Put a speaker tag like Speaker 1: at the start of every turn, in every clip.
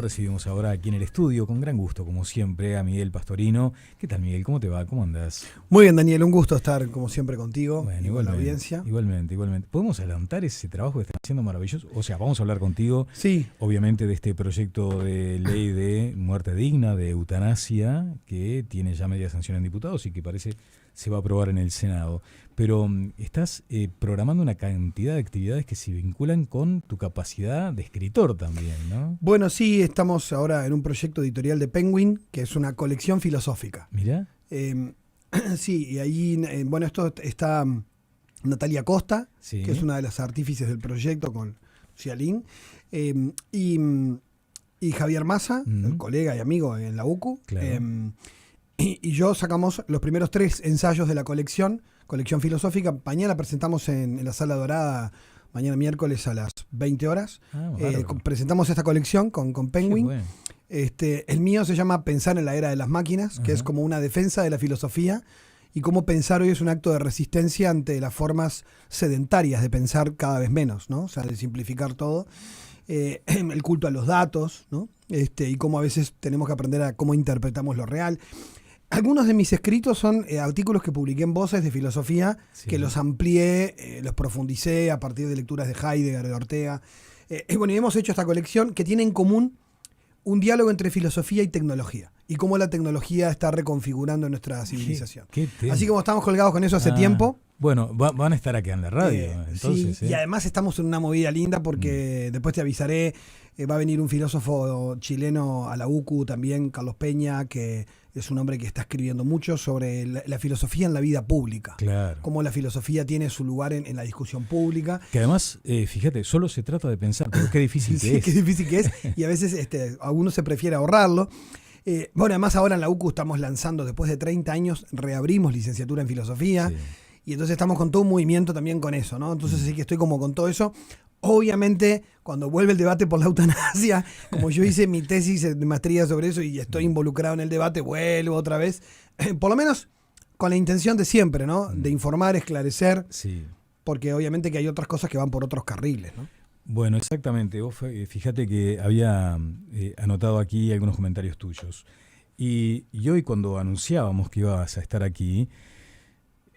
Speaker 1: Recibimos ahora aquí en el estudio, con gran gusto, como siempre, a Miguel Pastorino. ¿Qué tal, Miguel? ¿Cómo te va? ¿Cómo andas?
Speaker 2: Muy bien, Daniel, un gusto estar como siempre contigo,
Speaker 1: Bueno,
Speaker 2: y con la audiencia.
Speaker 1: Igualmente. ¿Podemos adelantar ese trabajo que están haciendo maravilloso? O sea, vamos a hablar contigo,
Speaker 2: Sí,
Speaker 1: obviamente, de este proyecto de ley de muerte digna, de eutanasia, que tiene ya media sanción en diputados y que parece se va a aprobar en el Senado. Pero estás programando una cantidad de actividades que se vinculan con tu capacidad de escritor también, ¿no?
Speaker 2: bueno, sí, estamos ahora en un proyecto editorial de Penguin, que es una colección filosófica.
Speaker 1: Mirá.
Speaker 2: Sí, y ahí, bueno, esto está Natalia Costa,
Speaker 1: Sí.
Speaker 2: que es una de las artífices del proyecto con Cialín, y Javier Massa, el colega y amigo en la UCU.
Speaker 1: Claro.
Speaker 2: Y yo sacamos los primeros 3 ensayos de la colección filosófica. Mañana presentamos en la Sala Dorada, mañana miércoles a las 20 horas. Presentamos esta colección con Penguin.
Speaker 1: Bueno.
Speaker 2: El mío se llama Pensar en la era de las máquinas, que es como una defensa de la filosofía y cómo pensar hoy es un acto de resistencia ante las formas sedentarias de pensar cada vez menos, ¿no? O sea, de simplificar todo. El culto a los datos, ¿no? Y cómo a veces tenemos que aprender a cómo interpretamos lo real. Algunos de mis escritos son artículos que publiqué en Voces de Filosofía,
Speaker 1: Sí.
Speaker 2: que los amplié, los profundicé a partir de lecturas de Heidegger, de Ortega. Bueno, y hemos hecho esta colección que tiene en común un diálogo entre filosofía y tecnología, y cómo la tecnología está reconfigurando nuestra civilización.
Speaker 1: ¿Qué tema?
Speaker 2: Así como estamos colgados con eso hace tiempo.
Speaker 1: Bueno, van a estar acá en la radio, entonces.
Speaker 2: Sí, y además estamos en una movida linda porque después te avisaré, va a venir un filósofo chileno a la UCU también, Carlos Peña, que es un hombre que está escribiendo mucho sobre la filosofía en la vida pública.
Speaker 1: Claro.
Speaker 2: Cómo la filosofía tiene su lugar en la discusión pública.
Speaker 1: Que además, fíjate, solo se trata de pensar, pero qué difícil que
Speaker 2: Sí,
Speaker 1: es.
Speaker 2: qué difícil que es, y a veces algunos se prefiere ahorrarlo. Bueno, además ahora en la UCU estamos lanzando, después de 30 años, reabrimos licenciatura en filosofía.
Speaker 1: Sí.
Speaker 2: Y entonces estamos con todo un movimiento también con eso, ¿no? Entonces sí que estoy como con todo eso. Obviamente, cuando vuelve el debate por la eutanasia, como yo hice mi tesis de maestría sobre eso y estoy involucrado en el debate, vuelvo otra vez. Por lo menos con la intención de siempre, ¿no? De informar, esclarecer,
Speaker 1: Sí.
Speaker 2: porque obviamente que hay otras cosas que van por otros carriles, ¿no?
Speaker 1: Bueno, exactamente. Vos fíjate que había anotado aquí algunos comentarios tuyos. Y hoy cuando anunciábamos que ibas a estar aquí,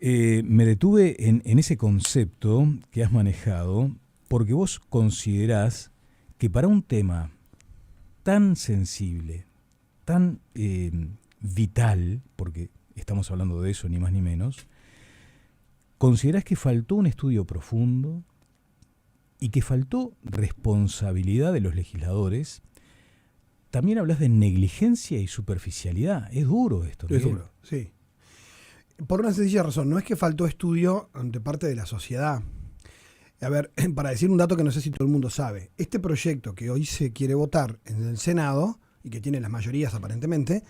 Speaker 1: me detuve en ese concepto que has manejado, porque vos considerás que para un tema tan sensible, tan vital, porque estamos hablando de eso ni más ni menos, considerás que faltó un estudio profundo y que faltó responsabilidad de los legisladores. También hablas de negligencia y superficialidad. Es duro esto,
Speaker 2: Es
Speaker 1: Miguel.
Speaker 2: duro, sí. Por una sencilla razón, no es que faltó estudio de parte de la sociedad. A ver, para decir un dato que no sé si todo el mundo sabe, este proyecto que hoy se quiere votar en el Senado, y que tiene las mayorías aparentemente,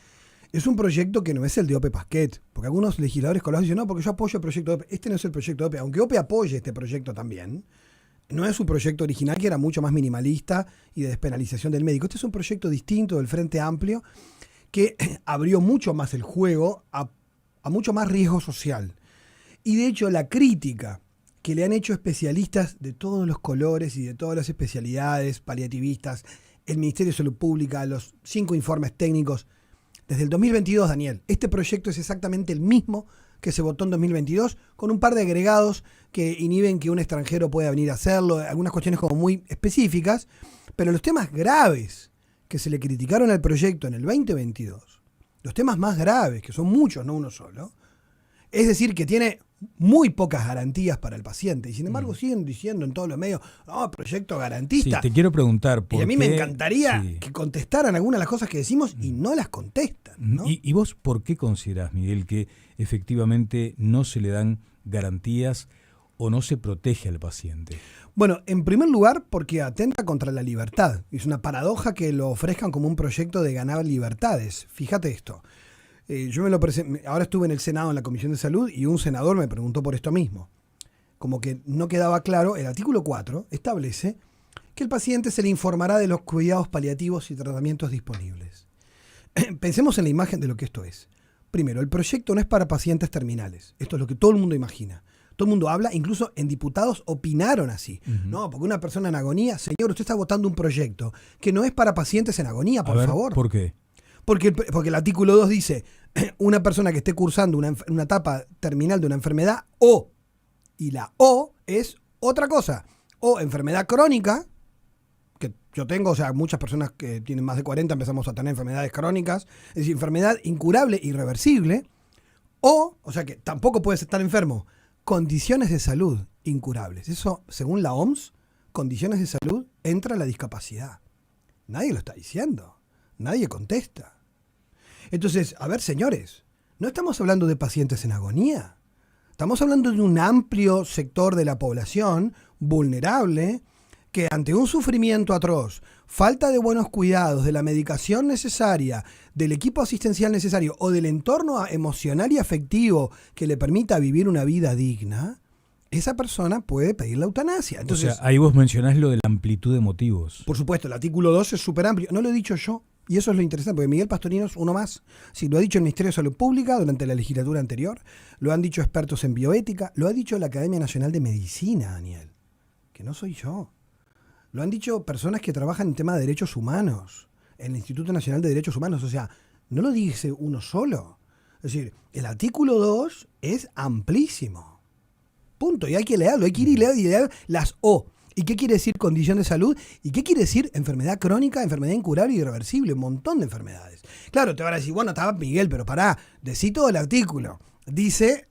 Speaker 2: es un proyecto que no es el de Ope Pasquet, porque algunos legisladores colados dicen, no, porque yo apoyo el proyecto de Ope. Este no es el proyecto de Ope, aunque Ope apoye este proyecto también, no es su proyecto original, que era mucho más minimalista y de despenalización del médico. Este es un proyecto distinto del Frente Amplio, que abrió mucho más el juego a mucho más riesgo social. Y de hecho la crítica que le han hecho especialistas de todos los colores y de todas las especialidades, paliativistas, el Ministerio de Salud Pública, los 5 informes técnicos, desde el 2022, Daniel, este proyecto es exactamente el mismo que se votó en 2022, con un par de agregados que inhiben que un extranjero pueda venir a hacerlo, algunas cuestiones como muy específicas, pero los temas graves que se le criticaron al proyecto en el 2022, los temas más graves, que son muchos, no uno solo, es decir, que tiene muy pocas garantías para el paciente. Y sin embargo siguen diciendo en todos los medios, no, proyecto garantista.
Speaker 1: Sí, te quiero preguntar por
Speaker 2: y a mí
Speaker 1: qué,
Speaker 2: me encantaría
Speaker 1: sí,
Speaker 2: que contestaran algunas de las cosas que decimos y no las contestan, ¿no?
Speaker 1: ¿Y vos por qué considerás, Miguel, que efectivamente no se le dan garantías o no se protege al paciente?
Speaker 2: Bueno, en primer lugar, porque atenta contra la libertad. Es una paradoja que lo ofrezcan como un proyecto de ganar libertades. Fíjate esto. Yo ahora estuve en el Senado, en la Comisión de Salud, y un senador me preguntó por esto mismo. Como que no quedaba claro, el artículo 4 establece que el paciente se le informará de los cuidados paliativos y tratamientos disponibles. Pensemos en la imagen de lo que esto es. Primero, el proyecto no es para pacientes terminales. Esto es lo que todo el mundo imagina. Todo el mundo habla, incluso en diputados opinaron así. No, porque una persona en agonía, señor, usted está votando un proyecto que no es para pacientes en agonía, por favor.
Speaker 1: ¿Por qué?
Speaker 2: Porque el artículo 2 dice, una persona que esté cursando una etapa terminal de una enfermedad y la O es otra cosa, o enfermedad crónica, que yo tengo, o sea, muchas personas que tienen más de 40 empezamos a tener enfermedades crónicas, es decir, enfermedad incurable, irreversible, o sea que tampoco puedes estar enfermo, condiciones de salud incurables. Eso, según la OMS, condiciones de salud entra la discapacidad. Nadie lo está diciendo. Nadie contesta. Entonces, a ver, señores, no estamos hablando de pacientes en agonía. Estamos hablando de un amplio sector de la población vulnerable que ante un sufrimiento atroz, falta de buenos cuidados, de la medicación necesaria, del equipo asistencial necesario o del entorno emocional y afectivo que le permita vivir una vida digna, esa persona puede pedir la eutanasia. Entonces,
Speaker 1: o sea, ahí vos mencionás lo de la amplitud de motivos.
Speaker 2: Por supuesto, el artículo 2 es súper amplio. No lo he dicho yo, y eso es lo interesante, porque Miguel Pastorino es uno más. Sí, lo ha dicho el Ministerio de Salud Pública durante la legislatura anterior, lo han dicho expertos en bioética, lo ha dicho la Academia Nacional de Medicina, Daniel, que no soy yo. Lo han dicho personas que trabajan en tema de derechos humanos, en el Instituto Nacional de Derechos Humanos. O sea, no lo dice uno solo. Es decir, el artículo 2 es amplísimo. Punto. Y hay que leerlo, hay que ir y leer las O. ¿Y qué quiere decir condición de salud? ¿Y qué quiere decir enfermedad crónica, enfermedad incurable y irreversible? Un montón de enfermedades. Claro, te van a decir, bueno, estaba Miguel, pero pará, decí todo el artículo. Dice,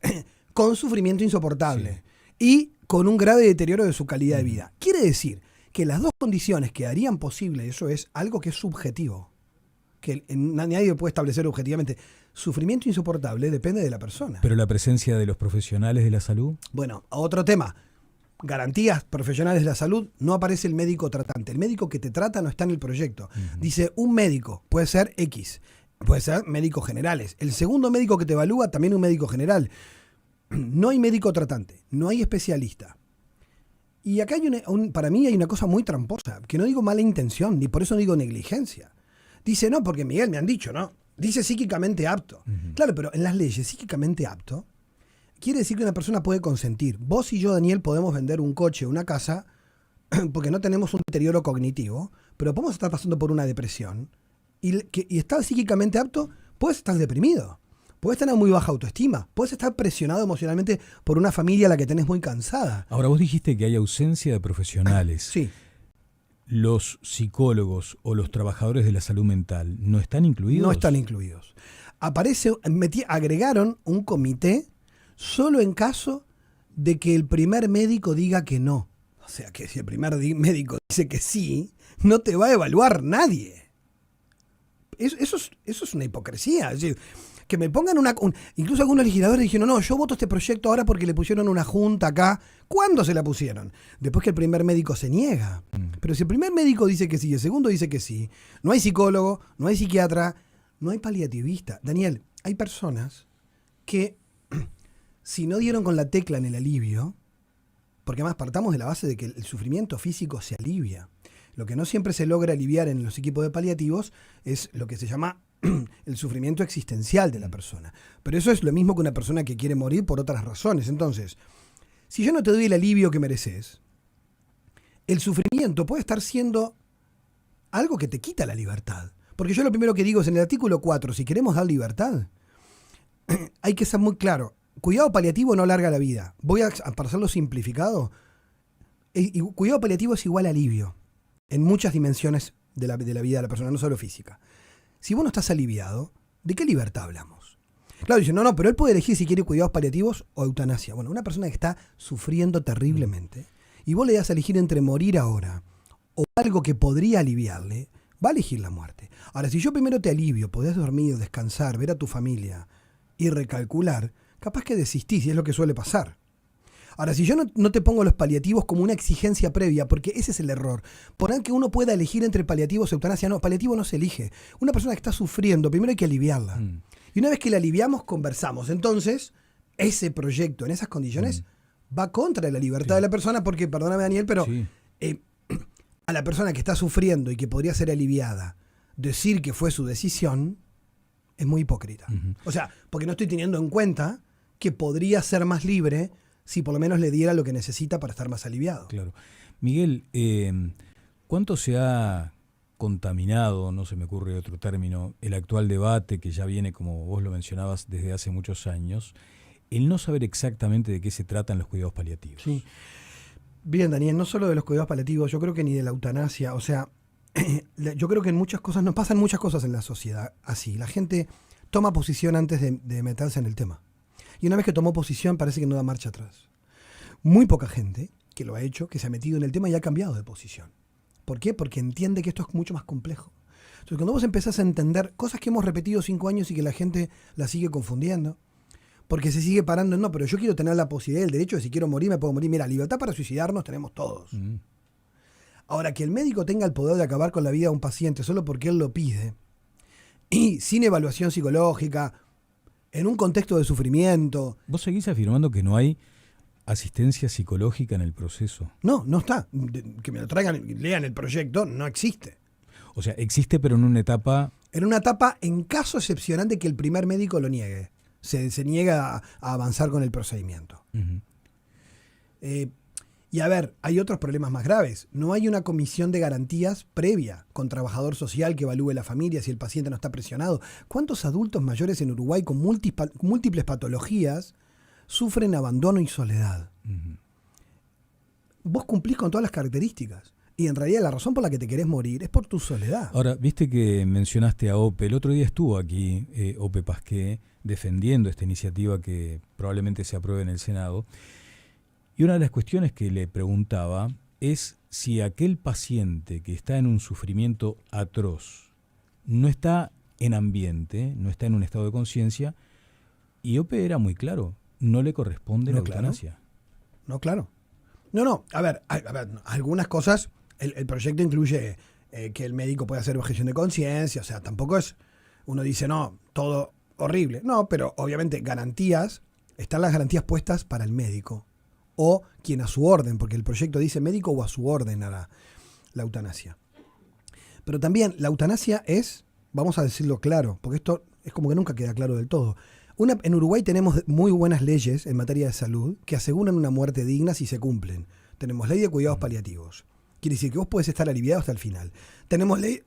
Speaker 2: con sufrimiento insoportable y con un grave deterioro de su calidad de vida. Quiere decir que las dos condiciones que harían posible eso es algo que es subjetivo, que nadie puede establecer objetivamente. Sufrimiento insoportable depende de la persona.
Speaker 1: Pero la presencia de los profesionales de la salud.
Speaker 2: Bueno, otro tema. Garantías profesionales de la salud, no aparece el médico tratante. El médico que te trata no está en el proyecto. Dice un médico, puede ser X, puede ser médicos generales. El segundo médico que te evalúa, también un médico general. No hay médico tratante, no hay especialista. Y acá hay para mí hay una cosa muy tramposa, que no digo mala intención, ni por eso digo negligencia. Dice, no, porque Miguel me han dicho, ¿no? Dice psíquicamente apto. Claro, pero en las leyes, psíquicamente apto quiere decir que una persona puede consentir. Vos y yo, Daniel, podemos vender un coche, una casa, porque no tenemos un deterioro cognitivo, pero podemos estar pasando por una depresión. Y estar psíquicamente apto, puedes estar deprimido. Puedes tener muy baja autoestima, puedes estar presionado emocionalmente por una familia a la que tenés muy cansada.
Speaker 1: Ahora, vos dijiste que hay ausencia de profesionales.
Speaker 2: Sí.
Speaker 1: ¿Los psicólogos o los trabajadores de la salud mental no están incluidos?
Speaker 2: No están incluidos. Agregaron un comité solo en caso de que el primer médico diga que no. O sea, que si el primer médico dice que sí, no te va a evaluar nadie. Eso es una hipocresía. Es decir, que me pongan incluso algunos legisladores dijeron, no, yo voto este proyecto ahora porque le pusieron una junta acá. ¿Cuándo se la pusieron? Después que el primer médico se niega. Pero si el primer médico dice que sí y el segundo dice que sí, no hay psicólogo, no hay psiquiatra, no hay paliativista. Daniel, hay personas que si no dieron con la tecla en el alivio, porque además partamos de la base de que el sufrimiento físico se alivia. Lo que no siempre se logra aliviar en los equipos de paliativos es lo que se llama el sufrimiento existencial de la persona. Pero eso es lo mismo que una persona que quiere morir por otras razones. Entonces, si yo no te doy el alivio que mereces, el sufrimiento puede estar siendo algo que te quita la libertad. Porque yo lo primero que digo es en el artículo 4, si queremos dar libertad, hay que ser muy claro. Cuidado paliativo no alarga la vida. Para hacerlo simplificado, cuidado paliativo es igual a alivio en muchas dimensiones de la vida de la persona, no solo física. Si vos no estás aliviado, ¿de qué libertad hablamos? Claro, dicen, no, pero él puede elegir si quiere cuidados paliativos o eutanasia. Bueno, una persona que está sufriendo terriblemente y vos le das a elegir entre morir ahora o algo que podría aliviarle, va a elegir la muerte. Ahora, si yo primero te alivio, podés dormir, descansar, ver a tu familia y recalcular, capaz que desistís, y es lo que suele pasar. Ahora, si yo no te pongo los paliativos como una exigencia previa, porque ese es el error, por que uno pueda elegir entre paliativos y eutanasia, no, paliativo no se elige. Una persona que está sufriendo, primero hay que aliviarla. Y una vez que la aliviamos, conversamos. Entonces, ese proyecto en esas condiciones va contra la libertad de la persona, porque, perdóname Daniel, pero a la persona que está sufriendo y que podría ser aliviada, decir que fue su decisión, es muy hipócrita. O sea, porque no estoy teniendo en cuenta que podría ser más libre si por lo menos le diera lo que necesita para estar más aliviado.
Speaker 1: Claro. Miguel, ¿cuánto se ha contaminado, no se me ocurre otro término, el actual debate que ya viene, como vos lo mencionabas, desde hace muchos años, el no saber exactamente de qué se tratan los cuidados paliativos?
Speaker 2: Sí. Bien, Daniel, no solo de los cuidados paliativos, yo creo que ni de la eutanasia. O sea, yo creo que en muchas cosas, nos pasan muchas cosas en la sociedad así. La gente toma posición antes de meterse en el tema. Y una vez que tomó posición, parece que no da marcha atrás. Muy poca gente que lo ha hecho, que se ha metido en el tema y ha cambiado de posición. ¿Por qué? Porque entiende que esto es mucho más complejo. Entonces, cuando vos empezás a entender cosas que hemos repetido 5 años y que la gente las sigue confundiendo, porque se sigue parando en no, pero yo quiero tener la posibilidad, el derecho de si quiero morir, me puedo morir. Mira, libertad para suicidarnos tenemos todos. Ahora, que el médico tenga el poder de acabar con la vida de un paciente solo porque él lo pide, y sin evaluación psicológica, en un contexto de sufrimiento.
Speaker 1: ¿Vos seguís afirmando que no hay asistencia psicológica en el proceso?
Speaker 2: No, no está. Que me lo traigan y lean el proyecto, no existe.
Speaker 1: O sea, existe, pero en una etapa...
Speaker 2: En una etapa, en caso excepcional de que el primer médico lo niegue. Se niega a avanzar con el procedimiento. Y a ver, hay otros problemas más graves. No hay una comisión de garantías previa con trabajador social que evalúe la familia si el paciente no está presionado. ¿Cuántos adultos mayores en Uruguay con múltiples patologías sufren abandono y soledad? Vos cumplís con todas las características. Y en realidad la razón por la que te querés morir es por tu soledad.
Speaker 1: Ahora, viste que mencionaste a Ope. El otro día estuvo aquí Ope Pasqué defendiendo esta iniciativa que probablemente se apruebe en el Senado. Y una de las cuestiones que le preguntaba es si aquel paciente que está en un sufrimiento atroz no está en ambiente, no está en un estado de conciencia, y Ope era muy claro, no le corresponde la eutanasia.
Speaker 2: No, claro. No, a ver, algunas cosas, el proyecto incluye que el médico puede hacer objeción de conciencia, o sea, tampoco es, uno dice, no, todo horrible. No, pero obviamente garantías, están las garantías puestas para el médico o quien a su orden, porque el proyecto dice médico o a su orden hará la eutanasia. Pero también la eutanasia es, vamos a decirlo claro, porque esto es como que nunca queda claro del todo. En Uruguay tenemos muy buenas leyes en materia de salud que aseguran una muerte digna si se cumplen. Tenemos ley de cuidados paliativos. Quiere decir que vos podés estar aliviado hasta el final. Tenemos ley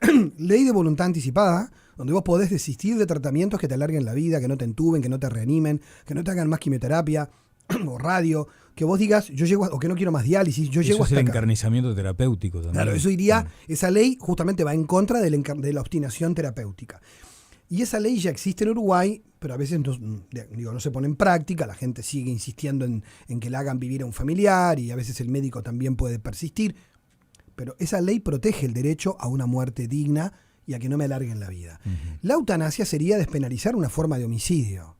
Speaker 2: de voluntad anticipada, donde vos podés desistir de tratamientos que te alarguen la vida, que no te entuben, que no te reanimen, que no te hagan más quimioterapia o radio, que vos digas, yo llego, o que no quiero más diálisis, yo llego hasta acá.
Speaker 1: Eso es el encarnizamiento terapéutico también.
Speaker 2: Claro, eso iría, esa ley justamente va en contra de la obstinación terapéutica. Y esa ley ya existe en Uruguay, pero a veces no se pone en práctica, la gente sigue insistiendo en que la hagan vivir a un familiar y a veces el médico también puede persistir. Pero esa ley protege el derecho a una muerte digna y a que no me alarguen la vida. La eutanasia sería despenalizar una forma de homicidio,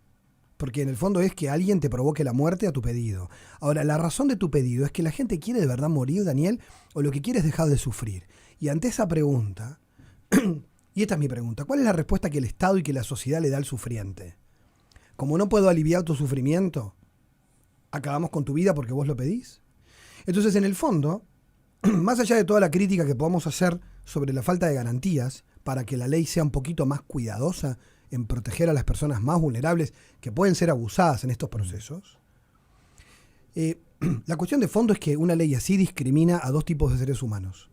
Speaker 2: porque en el fondo es que alguien te provoque la muerte a tu pedido. Ahora, la razón de tu pedido es que la gente quiere de verdad morir, Daniel, o lo que quiere es dejar de sufrir. Y ante esa pregunta, y esta es mi pregunta, ¿cuál es la respuesta que el Estado y que la sociedad le da al sufriente? Como no puedo aliviar tu sufrimiento, ¿acabamos con tu vida porque vos lo pedís? Entonces, en el fondo, más allá de toda la crítica que podamos hacer sobre la falta de garantías para que la ley sea un poquito más cuidadosa en proteger a las personas más vulnerables que pueden ser abusadas en estos procesos, la cuestión de fondo es que una ley así discrimina a 2 tipos de seres humanos.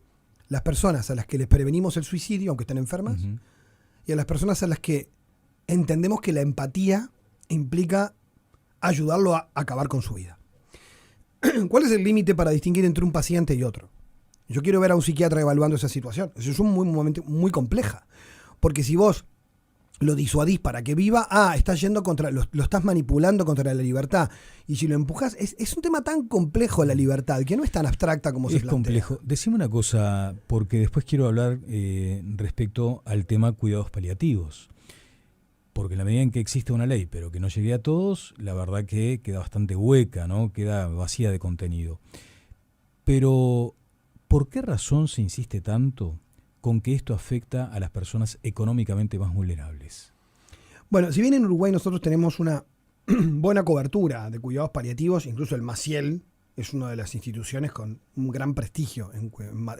Speaker 2: Las personas a las que les prevenimos el suicidio, aunque estén enfermas, y a las personas a las que entendemos que la empatía implica ayudarlo a acabar con su vida. ¿Cuál es el límite para distinguir entre un paciente y otro? Yo quiero ver a un psiquiatra evaluando esa situación. Eso es un momento muy compleja. Porque si vos lo disuadís para que viva, estás yendo contra, lo estás manipulando contra la libertad. Y si lo empujás, es un tema tan complejo la libertad, que no es tan abstracta como se plantea.
Speaker 1: Es complejo. Decime una cosa, porque después quiero hablar respecto al tema cuidados paliativos. Porque en la medida en que existe una ley, pero que no llegue a todos, la verdad que queda bastante hueca, ¿no? Queda vacía de contenido. Pero, ¿por qué razón se insiste tanto con que esto afecta a las personas económicamente más vulnerables?
Speaker 2: Bueno, si bien en Uruguay nosotros tenemos una buena cobertura de cuidados paliativos, incluso el Maciel es una de las instituciones con un gran prestigio en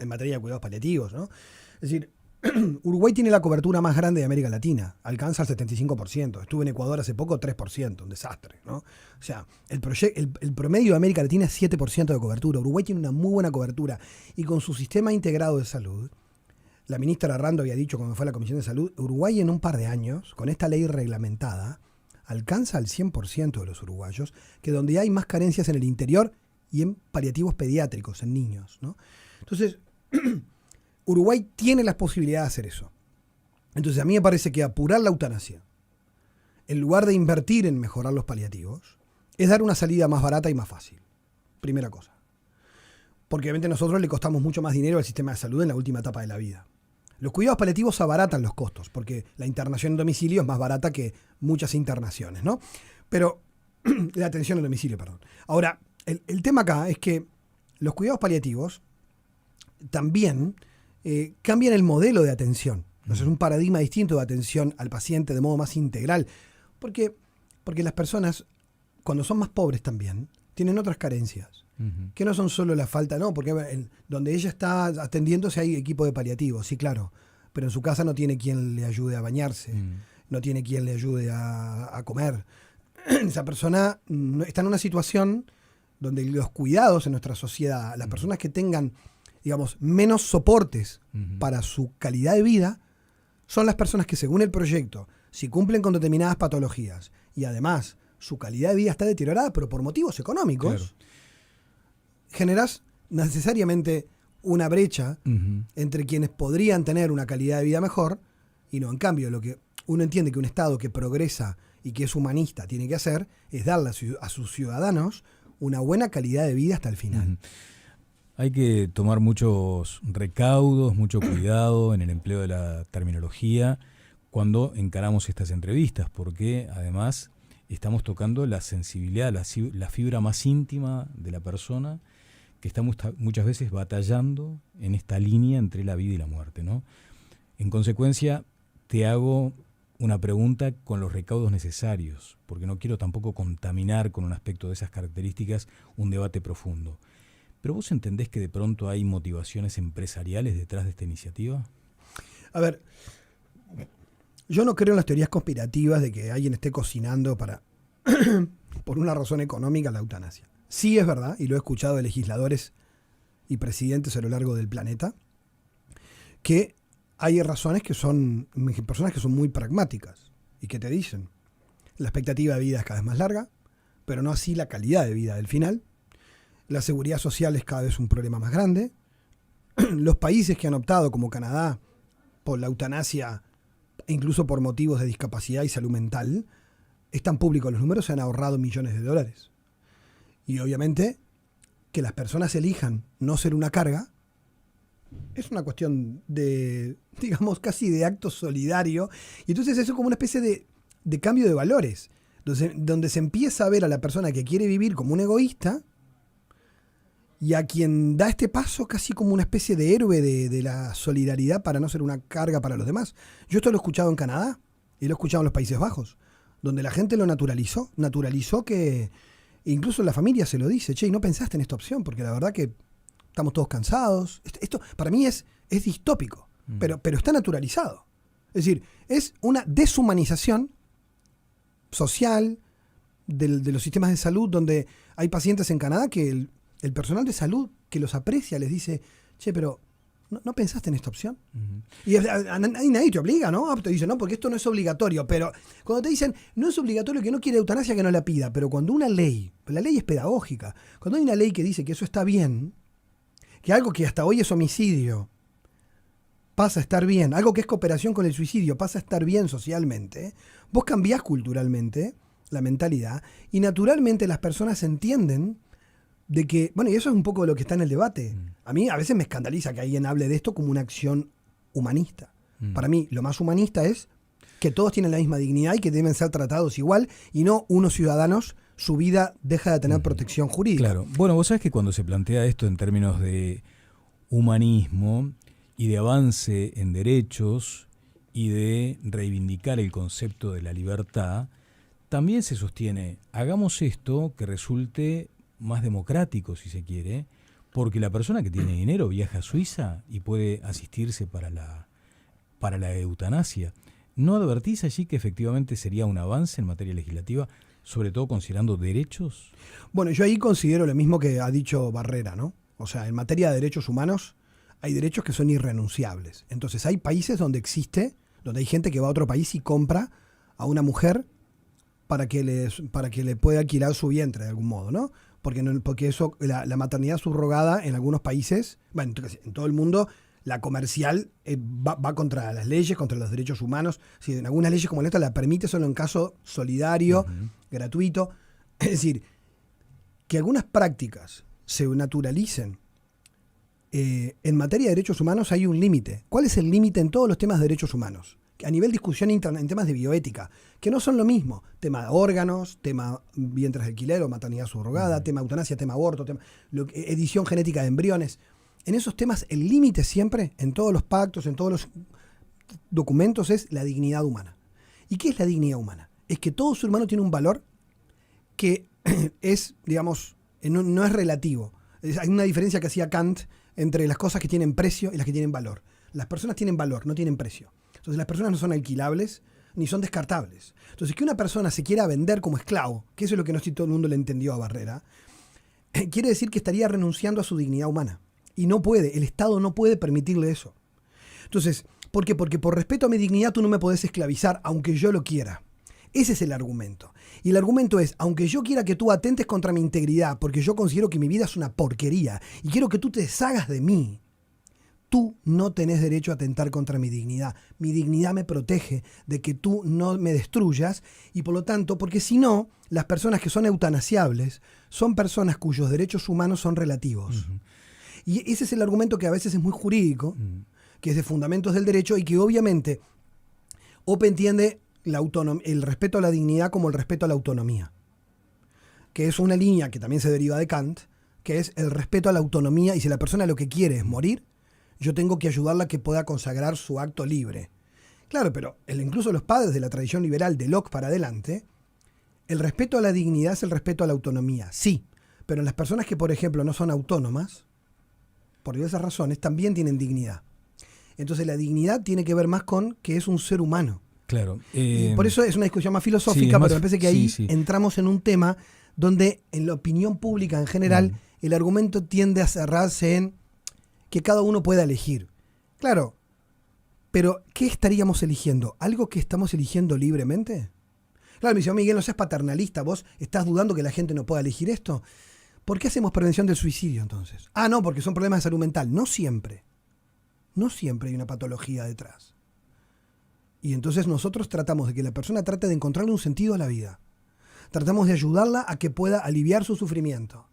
Speaker 2: materia de cuidados paliativos, ¿no? Es decir, Uruguay tiene la cobertura más grande de América Latina, alcanza el 75%. Estuve en Ecuador hace poco, 3%, un desastre, ¿no? O sea, el promedio de América Latina es 7% de cobertura. Uruguay tiene una muy buena cobertura y con su sistema integrado de salud, la ministra Arrando había dicho cuando fue a la Comisión de Salud, Uruguay en un par de años, con esta ley reglamentada, alcanza al 100% de los uruguayos, que donde hay más carencias en el interior y en paliativos pediátricos, en niños, ¿no? Entonces, Uruguay tiene las posibilidades de hacer eso. Entonces a mí me parece que apurar la eutanasia, en lugar de invertir en mejorar los paliativos, es dar una salida más barata y más fácil. Primera cosa. Porque obviamente nosotros le costamos mucho más dinero al sistema de salud en la última etapa de la vida. Los cuidados paliativos abaratan los costos, porque la internación en domicilio es más barata que muchas internaciones, ¿no? Pero, la atención en domicilio, perdón. Ahora, el tema acá es que los cuidados paliativos también cambian el modelo de atención. Entonces es un paradigma distinto de atención al paciente de modo más integral. Porque las personas, cuando son más pobres también, tienen otras carencias. Que no son solo la falta, no, porque donde ella está atendiéndose hay equipo de paliativos, sí, claro. Pero en su casa no tiene quien le ayude a bañarse, no tiene quien le ayude a comer. Esa persona está en una situación donde los cuidados en nuestra sociedad, las personas que tengan, digamos, menos soportes para su calidad de vida, son las personas que, según el proyecto, si cumplen con determinadas patologías y además su calidad de vida está deteriorada, pero por motivos económicos, claro, generas necesariamente una brecha entre quienes podrían tener una calidad de vida mejor y no. En cambio, lo que uno entiende que un Estado que progresa y que es humanista tiene que hacer es darle a sus ciudadanos una buena calidad de vida hasta el final.
Speaker 1: Hay que tomar muchos recaudos, mucho cuidado en el empleo de la terminología cuando encaramos estas entrevistas, porque además estamos tocando la sensibilidad, la fibra más íntima de la persona que está muchas veces batallando en esta línea entre la vida y la muerte, ¿no? En consecuencia, te hago una pregunta con los recaudos necesarios, porque no quiero tampoco contaminar con un aspecto de esas características un debate profundo. ¿Pero vos entendés que de pronto hay motivaciones empresariales detrás de esta iniciativa?
Speaker 2: A ver, yo no creo en las teorías conspirativas de que alguien esté cocinando para por una razón económica la eutanasia. Sí es verdad, y lo he escuchado de legisladores y presidentes a lo largo del planeta, que hay razones que son, personas que son muy pragmáticas y que te dicen, la expectativa de vida es cada vez más larga, pero no así la calidad de vida del final. La seguridad social es cada vez un problema más grande. Los países que han optado, como Canadá, por la eutanasia, incluso por motivos de discapacidad y salud mental, están públicos los números, se han ahorrado millones de dólares. Y obviamente que las personas elijan no ser una carga es una cuestión de, digamos, casi de acto solidario. Y entonces eso es como una especie de cambio de valores, donde se empieza a ver a la persona que quiere vivir como un egoísta y a quien da este paso casi como una especie de héroe de la solidaridad para no ser una carga para los demás. Yo esto lo he escuchado en Canadá y lo he escuchado en los Países Bajos, donde la gente lo naturalizó que incluso la familia se lo dice, che, ¿y no pensaste en esta opción? Porque la verdad que estamos todos cansados. Esto para mí es distópico, pero está naturalizado. Es decir, es una deshumanización social de los sistemas de salud, donde hay pacientes en Canadá que el personal de salud que los aprecia les dice, che, pero ¿no pensaste en esta opción? Y nadie te obliga, ¿no? Te dice, no, porque esto no es obligatorio. Pero cuando te dicen, no es obligatorio, que no quiere eutanasia, que no la pida. Pero cuando una ley, la ley es pedagógica, cuando hay una ley que dice que eso está bien, que algo que hasta hoy es homicidio pasa a estar bien, algo que es cooperación con el suicidio pasa a estar bien socialmente, vos cambiás culturalmente la mentalidad y naturalmente las personas entienden de que, bueno, y eso es un poco lo que está en el debate. A mí a veces me escandaliza que alguien hable de esto como una acción humanista. Para mí lo más humanista es que todos tienen la misma dignidad y que deben ser tratados igual y no unos ciudadanos su vida deja de tener protección jurídica.
Speaker 1: Claro. Bueno, vos sabés que cuando se plantea esto en términos de humanismo y de avance en derechos y de reivindicar el concepto de la libertad, también se sostiene, hagamos esto que resulte más democrático, si se quiere, porque la persona que tiene dinero viaja a Suiza y puede asistirse para para la eutanasia. ¿No advertís allí que efectivamente sería un avance en materia legislativa, sobre todo considerando derechos?
Speaker 2: Bueno, yo ahí considero lo mismo que ha dicho Barrera, ¿no? O sea, en materia de derechos humanos hay derechos que son irrenunciables. Entonces hay países donde hay gente que va a otro país y compra a una mujer para que le pueda alquilar su vientre de algún modo, ¿no? Porque eso, la maternidad subrogada en algunos países, bueno, en todo el mundo, la comercial va contra las leyes, contra los derechos humanos. Si en algunas leyes como esta la permite solo en caso solidario, gratuito. Es decir, que algunas prácticas se naturalicen. En materia de derechos humanos hay un límite. ¿Cuál es el límite en todos los temas de derechos humanos? A nivel discusión interna, en temas de bioética, que no son lo mismo. Tema de órganos, tema vientres de alquiler o maternidad subrogada, tema eutanasia, tema aborto, edición genética de embriones. En esos temas el límite siempre, en todos los pactos, en todos los documentos, es la dignidad humana. ¿Y qué es la dignidad humana? Es que todo ser humano tiene un valor que es, digamos, no es relativo. Hay una diferencia que hacía Kant entre las cosas que tienen precio y las que tienen valor. Las personas tienen valor, no tienen precio. Entonces las personas no son alquilables ni son descartables. Entonces que una persona se quiera vender como esclavo, que eso es lo que no sé si todo el mundo le entendió a Barrera, quiere decir que estaría renunciando a su dignidad humana. Y no puede, el Estado no puede permitirle eso. Entonces, ¿por qué? Porque por respeto a mi dignidad tú no me podés esclavizar, aunque yo lo quiera. Ese es el argumento. Y el argumento es, aunque yo quiera que tú atentes contra mi integridad, porque yo considero que mi vida es una porquería, y quiero que tú te deshagas de mí, tú no tenés derecho a atentar contra mi dignidad. Mi dignidad me protege de que tú no me destruyas, y por lo tanto, porque si no, las personas que son eutanasiables son personas cuyos derechos humanos son relativos. Y ese es el argumento que a veces es muy jurídico, que es de fundamentos del derecho, y que obviamente OPE entiende el respeto a la dignidad como el respeto a la autonomía, que es una línea que también se deriva de Kant, que es el respeto a la autonomía, y si la persona lo que quiere es morir, yo tengo que ayudarla a que pueda consagrar su acto libre. Claro, pero incluso los padres de la tradición liberal de Locke para adelante, el respeto a la dignidad es el respeto a la autonomía, sí, pero las personas que, por ejemplo, no son autónomas, por diversas razones, también tienen dignidad. Entonces la dignidad tiene que ver más con que es un ser humano.
Speaker 1: Claro.
Speaker 2: Y por eso es una discusión más filosófica,
Speaker 1: sí,
Speaker 2: pero me parece que ahí
Speaker 1: sí.
Speaker 2: entramos en un tema donde en la opinión pública en general el argumento tiende a cerrarse en que cada uno pueda elegir. Claro, pero ¿qué estaríamos eligiendo? ¿Algo que estamos eligiendo libremente? Claro, me dice, Miguel, no seas paternalista, vos estás dudando que la gente no pueda elegir esto. ¿Por qué hacemos prevención del suicidio entonces? Ah, no, porque son problemas de salud mental. No siempre. No siempre hay una patología detrás. Y entonces nosotros tratamos de que la persona trate de encontrarle un sentido a la vida. Tratamos de ayudarla a que pueda aliviar su sufrimiento.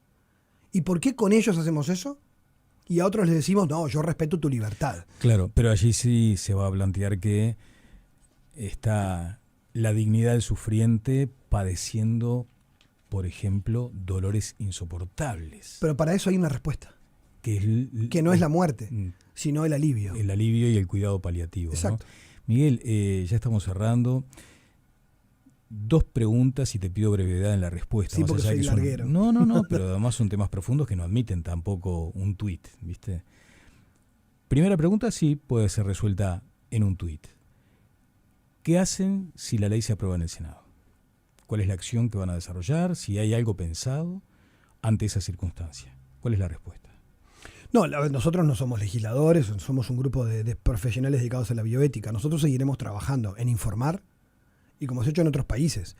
Speaker 2: ¿Y por qué con ellos hacemos eso? Y a otros les decimos, no, yo respeto tu libertad.
Speaker 1: Claro, pero allí sí se va a plantear que está la dignidad del sufriente padeciendo, por ejemplo, dolores insoportables.
Speaker 2: Pero para eso hay una respuesta. Que no es la muerte, sino el alivio.
Speaker 1: El alivio y el cuidado paliativo.
Speaker 2: Exacto.
Speaker 1: ¿No? Miguel, ya estamos cerrando. 2 preguntas y te pido brevedad en la respuesta.
Speaker 2: Sí, porque soy larguero.
Speaker 1: No, pero además son temas profundos que no admiten tampoco un tuit, ¿viste? Primera pregunta, sí, puede ser resuelta en un tuit. ¿Qué hacen si la ley se aprueba en el Senado? ¿Cuál es la acción que van a desarrollar? Si hay algo pensado ante esa circunstancia. ¿Cuál es la respuesta?
Speaker 2: No, nosotros no somos legisladores, somos un grupo de profesionales dedicados a la bioética. Nosotros seguiremos trabajando en informar, y como se ha hecho en otros países.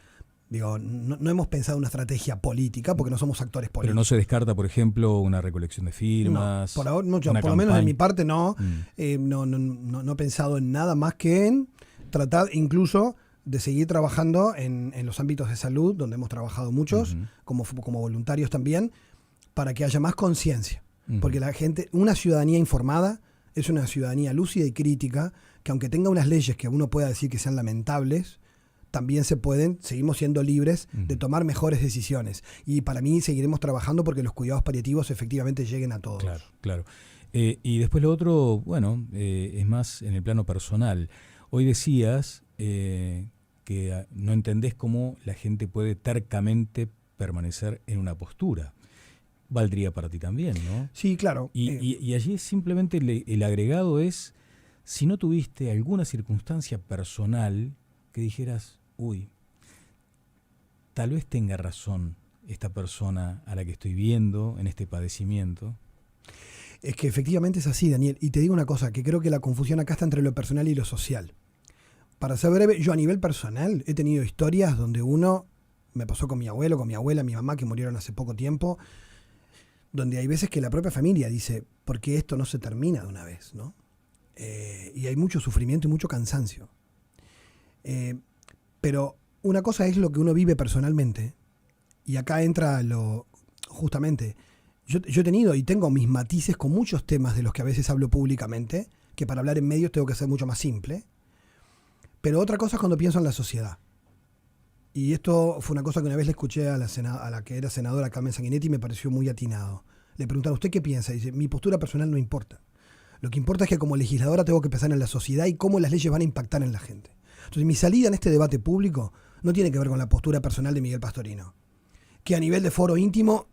Speaker 2: Digo, no hemos pensado una estrategia política porque no somos actores políticos.
Speaker 1: Pero no se descarta, por ejemplo, una recolección de firmas.
Speaker 2: No, por ahora, no, por lo menos de mi parte no. No he pensado en nada más que en tratar incluso de seguir trabajando en los ámbitos de salud, donde hemos trabajado muchos, como voluntarios también, para que haya más conciencia. Porque la gente, una ciudadanía informada es una ciudadanía lúcida y crítica, que aunque tenga unas leyes que uno pueda decir que sean lamentables, también seguimos siendo libres de tomar mejores decisiones. Y para mí seguiremos trabajando porque los cuidados paliativos efectivamente lleguen a todos.
Speaker 1: Claro. Y después lo otro, bueno, es más en el plano personal. Hoy decías que no entendés cómo la gente puede tercamente permanecer en una postura. Valdría para ti también, ¿no?
Speaker 2: Sí, claro.
Speaker 1: Y allí simplemente el agregado es si no tuviste alguna circunstancia personal que dijeras, uy, tal vez tenga razón esta persona a la que estoy viendo en este padecimiento.
Speaker 2: Es que efectivamente es así, Daniel. Y te digo una cosa, que creo que la confusión acá está entre lo personal y lo social. Para ser breve, yo a nivel personal he tenido historias donde me pasó con mi abuelo, con mi abuela, mi mamá, que murieron hace poco tiempo, donde hay veces que la propia familia dice, ¿por qué esto no se termina de una vez? ¿No? Y hay mucho sufrimiento y mucho cansancio. Pero una cosa es lo que uno vive personalmente, y acá entra justamente, yo he tenido y tengo mis matices con muchos temas de los que a veces hablo públicamente, que para hablar en medios tengo que ser mucho más simple. Pero otra cosa es cuando pienso en la sociedad. Y esto fue una cosa que una vez le escuché a la que era senadora Carmen Sanguinetti y me pareció muy atinado. Le preguntaron, ¿usted qué piensa? Y dice, mi postura personal no importa. Lo que importa es que como legisladora tengo que pensar en la sociedad y cómo las leyes van a impactar en la gente. Entonces mi salida en este debate público no tiene que ver con la postura personal de Miguel Pastorino. Que a nivel de foro íntimo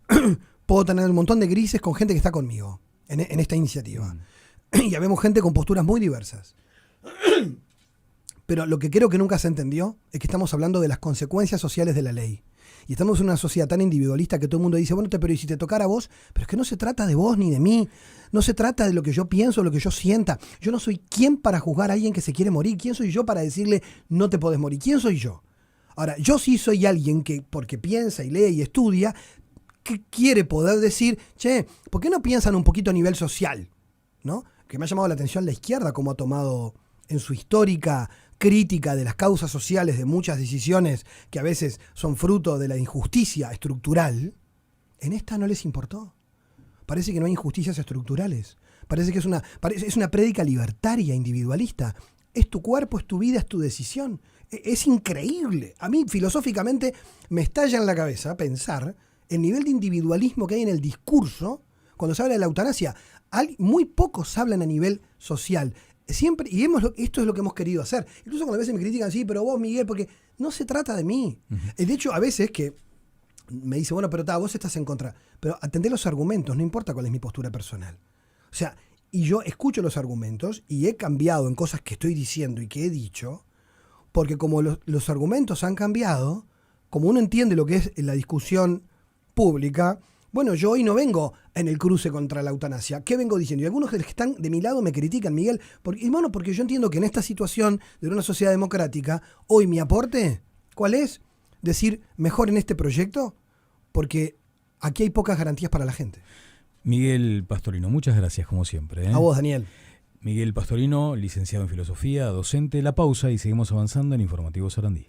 Speaker 2: puedo tener un montón de grises con gente que está conmigo en esta iniciativa. Y ya vemos gente con posturas muy diversas. Pero lo que creo que nunca se entendió es que estamos hablando de las consecuencias sociales de la ley. Y estamos en una sociedad tan individualista que todo el mundo dice, bueno, pero ¿y si te tocara a vos? Pero es que no se trata de vos ni de mí. No se trata de lo que yo pienso, lo que yo sienta. Yo no soy quien para juzgar a alguien que se quiere morir. ¿Quién soy yo para decirle, no te podés morir? ¿Quién soy yo? Ahora, yo sí soy alguien que, porque piensa y lee y estudia, que quiere poder decir, che, ¿por qué no piensan un poquito a nivel social? ¿No? Que me ha llamado la atención la izquierda, cómo ha tomado en su histórica crítica de las causas sociales de muchas decisiones que a veces son fruto de la injusticia estructural. En esta no les importó. Parece que no hay injusticias estructurales. Parece que es una prédica libertaria, individualista. Es tu cuerpo, es tu vida, es tu decisión. Es increíble. A mí, filosóficamente, me estalla en la cabeza pensar el nivel de individualismo que hay en el discurso cuando se habla de la eutanasia. Muy pocos hablan a nivel social. Siempre, y esto es lo que hemos querido hacer. Incluso cuando a veces me critican, sí, pero vos, Miguel, porque no se trata de mí. De hecho, a veces que me dice, bueno, pero vos estás en contra. Pero atendé los argumentos, no importa cuál es mi postura personal. O sea, y yo escucho los argumentos y he cambiado en cosas que estoy diciendo y que he dicho, porque como los argumentos han cambiado, como uno entiende lo que es la discusión pública, bueno, yo hoy no vengo en el cruce contra la eutanasia. ¿Qué vengo diciendo? Y algunos de los que están de mi lado me critican, Miguel. Porque yo entiendo que en esta situación de una sociedad democrática, hoy mi aporte, ¿cuál es? Decir, mejor en este proyecto, porque aquí hay pocas garantías para la gente.
Speaker 1: Miguel Pastorino, muchas gracias como siempre.
Speaker 2: A vos, Daniel.
Speaker 1: Miguel Pastorino, licenciado en Filosofía, docente. La pausa y seguimos avanzando en Informativo Sarandí.